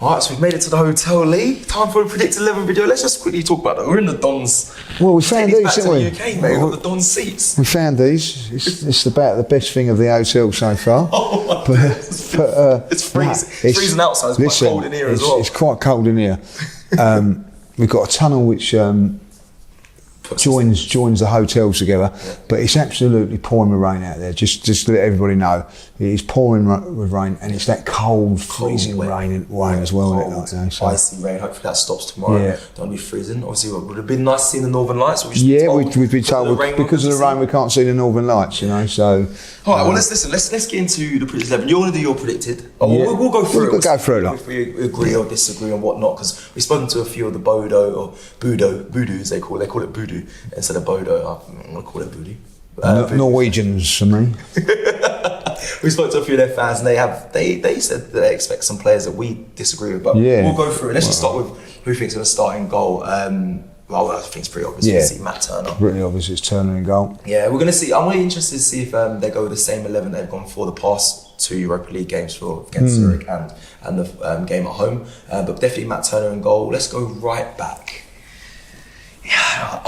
Alright, so we've made it to the hotel, Lee. Time for a Predict 11 video. Let's just quickly talk about that. We're in the Dons. Well, we found these, didn't we? UK, mate. We've got the Dons seats. We found these. It's about the best thing of the hotel so far. Oh, it's freezing. It's freezing outside. It's quite cold in here as well. It's quite cold in here. We've got a tunnel which joins the hotels together, but it's absolutely pouring with rain out there. Just to let everybody know, it is pouring with rain, and it's that cold, freezing rain as well. Cold, icy rain. Hopefully that stops tomorrow. Yeah. Don't be freezing. Obviously, it would have been nice seeing the Northern Lights. We've been told because of the rain we can't see the Northern Lights. You know, so. All right. Well, let's get into the Predicted 11. You're going to do your predicted. We'll go through it. We'll go through it. If we agree or disagree and whatnot, because we've spoken to a few of the Bodø as they call it. They call it Bodø instead of Bodø. I'm going to call it Bodø. Norwegians for me. We spoke to a few of their fans, and they said that they expect some players that we disagree with, but we'll go through it. Let's just start with who thinks going to start in goal. Well, I think it's pretty obvious. We'll see Matt Turner. Really obvious it's Turner in goal. Yeah, we're going to see. I'm really interested to see if they go with the same 11 they've gone for the past 2 Europa League games against Zurich and the game at home. But definitely Matt Turner in goal. Let's go right back. Yeah,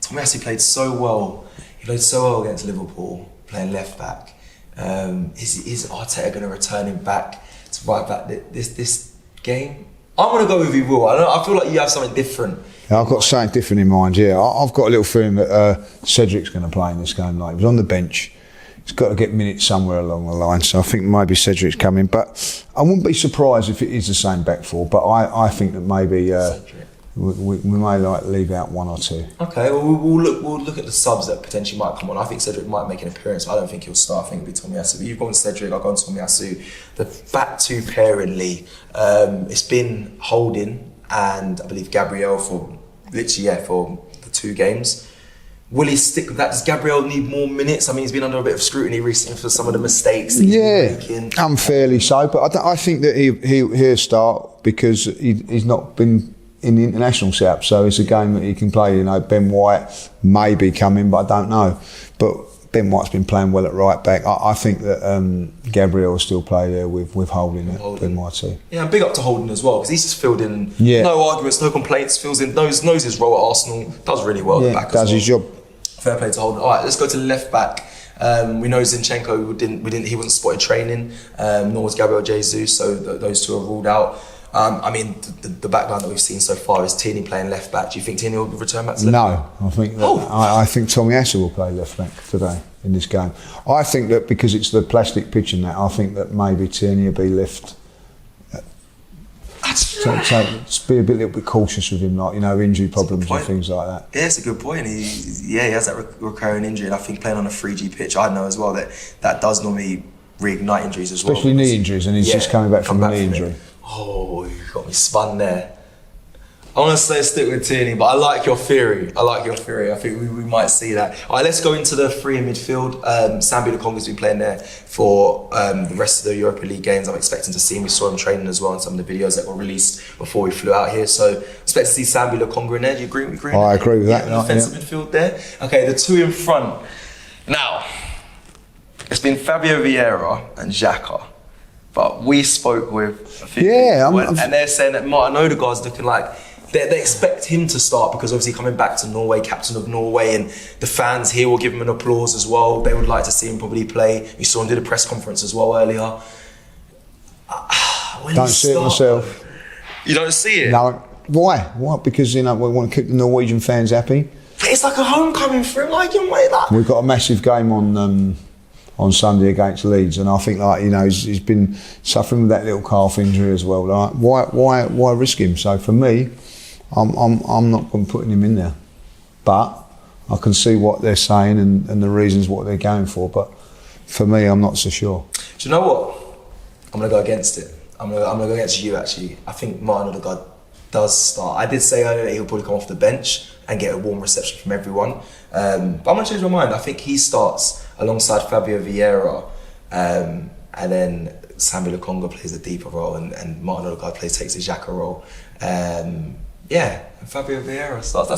Tomiyasu played so well. He played so well against Liverpool, playing left back. Is Arteta going to return him back to right back this game? I'm going to go with he will. I feel like you have something different. Yeah, I've got something different in mind. Yeah, I've got a little feeling that Cedric's going to play in this game. Like, he was on the bench. He's got to get minutes somewhere along the line, so I think maybe Cedric's coming. But I wouldn't be surprised if it is the same back four. But I think that maybe we may leave out one or two. Okay, well we'll look at the subs that potentially might come on. I think Cedric might make an appearance, but I don't think he'll start. I think it'll be Tomiyasu. But you've gone Cedric, I've gone Tomiyasu. The back two pairing, Lee, it's been Holding and I believe Gabriel for the 2 games. Will he stick with that? Does Gabriel need more minutes? I mean, he's been under a bit of scrutiny recently for some of the mistakes that he's been making. Unfairly so, but I think that he'll start because he's not been in the international setup, so it's a game that he can play. You know, Ben White may be coming, but I don't know. But Ben White's been playing well at right back. I think that Gabriel will still play there with Holding at Ben White too. Yeah, and big up to Holding as well, because he's just filled in. No arguments, no complaints. Fills in, knows his role at Arsenal. Does really well at the back. Does his job. Fair play to Holding. All right, let's go to left back. We know Zinchenko he wasn't spotted training, nor was Gabriel Jesus, so those two are ruled out. I mean, the backline that we've seen so far is Tierney playing left back. Do you think Tierney will return back to left back? No, I think that I think Tomiyasu will play left back today in this game. I think that because it's the plastic pitch and that, I think that maybe Tierney will be left. So be a little bit cautious with him, like, you know, injury problems and things like that. Yeah, it's a good point. He has that recurring injury, and I think playing on a 3G pitch, I know as well that does normally reignite injuries as well. Especially knee injuries, and he's just coming back from a knee injury. Oh, you got me spun there. I want to say stick with Tierney, but I like your theory. I think we might see that. All right, let's go into the 3 in midfield. Sambi Lukonga's been playing there for the rest of the Europa League games. I'm expecting to see him. We saw him training as well in some of the videos that were released before we flew out here. So expect to see Sambi Lukonga in there. Do you agree? I agree with that. Defensive midfield there. Okay, the 2 in front. Now, it's been Fabio Vieira and Xhaka. But we spoke with a few people, and they're saying that Martin Odegaard's looking like they expect him to start because obviously coming back to Norway, captain of Norway, and the fans here will give him an applause as well. They would like to see him probably play. We saw him do the press conference as well earlier. Don't see it myself. You don't see it? No. Why? Why? Because, you know, we want to keep the Norwegian fans happy. But it's like a homecoming for him, like, you know, we've got a massive game on Sunday against Leeds, and I think, like, you know, he's been suffering with that little calf injury as well. Like, why risk him? So for me, I'm not going to put him in there, but I can see what they're saying and the reasons what they're going for. But for me, I'm not so sure. Do you know what? I'm going to go against it. I'm going to go against you, actually. I think Martin Odegaard does start. I did say earlier that he'll probably come off the bench and get a warm reception from everyone. But I'm going to change my mind. I think he starts alongside Fabio Vieira, and then Sambi Lukonga plays a deeper role, and Martin Odegaard takes the Xhaka role. Yeah, and Fabio Vieira starts.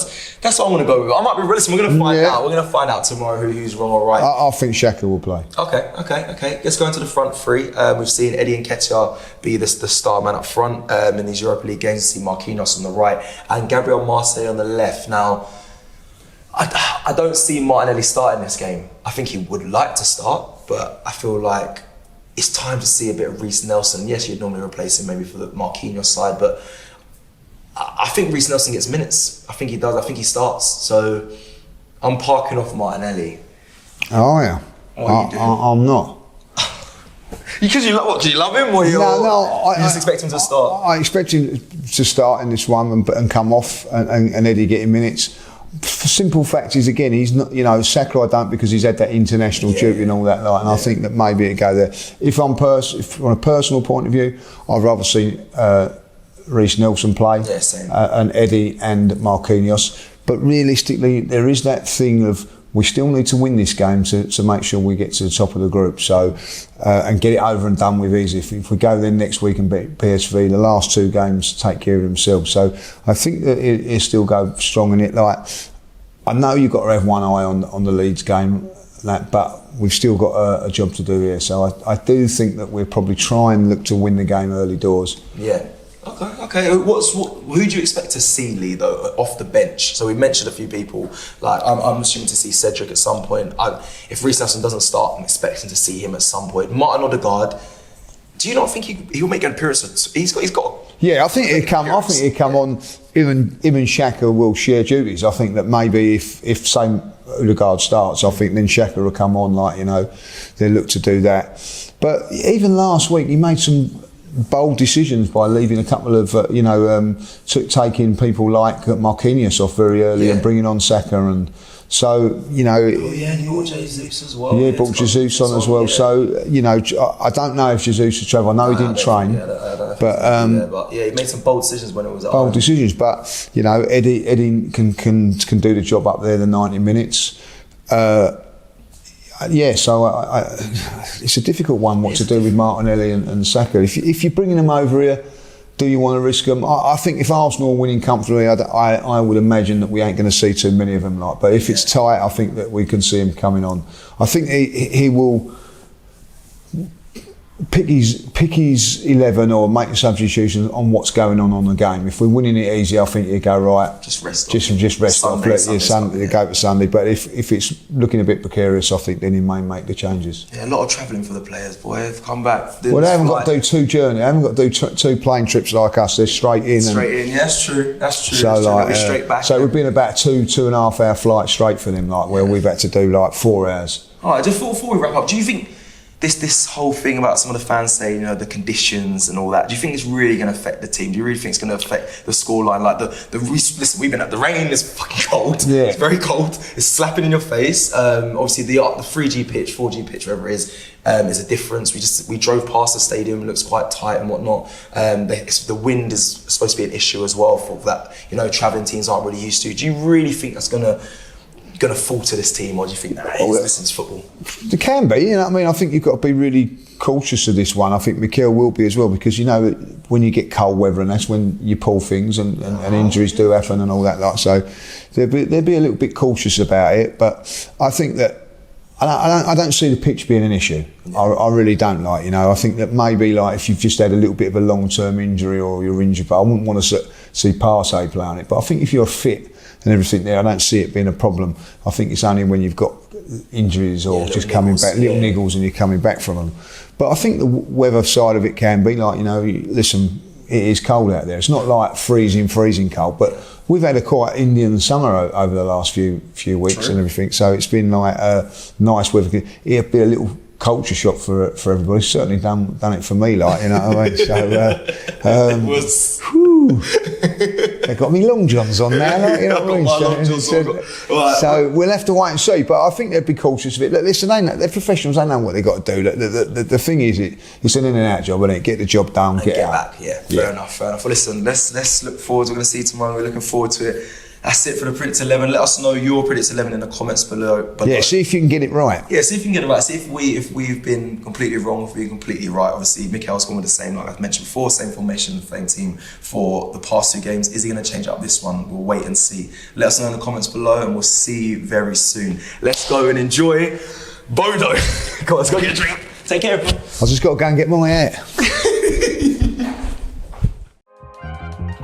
That's what I'm going to go with. I might be realistic. We're going to find out. We're going to find out tomorrow who's wrong or right. I think Xhaka will play. Okay. Let's go into the front three. We've seen Eddie Nketiah be the star man up front in these Europa League games. We see Marquinhos on the right and Gabriel Marseille on the left. Now, I don't see Martinelli starting this game. I think he would like to start, but I feel like it's time to see a bit of Reece Nelson. Yes, you'd normally replace him maybe for the Marquinhos side, but I think Reece Nelson gets minutes. I think he does. I think he starts. So I'm parking off Martinelli. Oh yeah. I'm not. Because you love, do you love him or you just expect him to start? I expect him to start in this one and come off and Eddie getting minutes. For simple fact is, again, he's not, Saka I don't, because he's had that international duty and all that, and I think that maybe it'd go there. If on a personal point of view, I'd rather see Reece Nelson play and Eddie and Marquinhos. But realistically, there is that thing of we still need to win this game to make sure we get to the top of the group. So and get it over and done with easy. If we go then next week and beat PSV, the last two games take care of themselves. So I think that he'll still go strong in it. Like, I know you've got to have one eye on the Leeds game, but we've still got a job to do here. So I do think that we'll probably try and look to win the game early doors. Yeah. Okay. Who do you expect to see, Lee, though, off the bench? So we mentioned a few people. Like I'm assuming to see Cedric at some point. If Reece Nelson doesn't start, I'm expecting to see him at some point. Martin Odegaard. Do you not think he'll make an appearance? He's got. Yeah, I think he'll come on. Even Xhaka will share duties. I think that maybe if say Odegaard starts, I think then Xhaka will come on. They'll look to do that. But even last week, he made some bold decisions by leaving a couple of, taking people like Marquinhos off very early and bringing on Saka, and so and he brought Jesus as well. Yeah, brought Jesus on as well. Yeah. So I don't know if Jesus will travel. I know he didn't train, but he made some bold decisions when it was bold decisions. But Eddie can do the job up there the 90 minutes. So it's a difficult one what to do with Martinelli and Saka. If you're bringing them over here, do you want to risk them? I think if Arsenal are winning comfortably, I would imagine that we ain't going to see too many of them. But if it's tight, I think that we can see him coming on. I think he will pick his 11 or make a substitution on what's going on the game. If we're winning it easy, I think you go right. Just rest off. Let your Sunday go to Sunday. But if it's looking a bit precarious, I think then he may make the changes. Yeah, a lot of travelling for the players, boy. They've come back. Well, they haven't got to do two journeys. They haven't got to do two plane trips like us. They're straight in. Yeah, that's true. So straight back. So it would be about 2.5 hour flight straight for them. Where we've had to do 4 hours. All right. Just before we wrap up, do you think this whole thing about some of the fans saying, the conditions and all that, do you think it's really going to affect the team? Do you really think it's going to affect the scoreline? Listen, we've been at the rain. It's fucking cold. Yeah. It's very cold. It's slapping in your face. Obviously, the 3G pitch, 4G pitch, whatever it is a difference. We drove past the stadium. It looks quite tight and whatnot. The wind is supposed to be an issue as well for that. Travelling teams aren't really used to. Do you really think that's going to fall to this team, or do you think this is football? It can be, I think you've got to be really cautious of this one. I think Mikel will be as well, because when you get cold weather, and that's when you pull things and injuries do happen and all that. So they'll be a little bit cautious about it. But I think that I don't see the pitch being an issue. I really don't. I think that maybe if you've just had a little bit of a long-term injury or you're injured, but I wouldn't want to see Partey play on it. But I think if you're fit and everything there, I don't see it being a problem. I think it's only when you've got injuries or just coming back, little niggles, and you're coming back from them. But I think the weather side of it can be listen, it is cold out there. It's not like freezing cold, but we've had a quite Indian summer over the last few weeks and everything. So it's been nice weather. It'd be a little culture shock for everybody. It's certainly done it for me, you know what I mean? So it was. They got me long johns on now, you know what I mean? So we'll have to wait and see. But I think they'd be cautious of it. Look, listen, they're professionals. They know what they've got to do. The thing is, it's an in and out job, isn't it? Get the job done, get out. Back. Yeah, fair enough. Well, listen, let's look forward. We're going to see you tomorrow. We're looking forward to it. That's it for the Predicts 11. Let us know your Predicts 11 in the comments below. Yeah, see if you can get it right. Yeah, see if you can get it right. See if we've been completely wrong, if we've been completely right. Obviously, Mikel's gone with the same, like I've mentioned before, same formation, same team for the past 2 games. Is he going to change up this one? We'll wait and see. Let us know in the comments below, and we'll see you very soon. Let's go and enjoy Bodø. Come on, let's go get a drink. Take care, everyone. I just got to go and get my hat.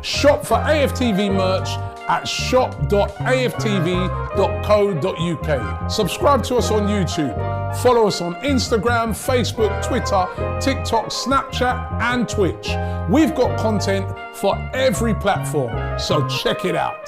Shop for AFTV merch at shop.aftv.co.uk. Subscribe to us on YouTube. Follow us on Instagram, Facebook, Twitter, TikTok, Snapchat, and Twitch. We've got content for every platform, so check it out.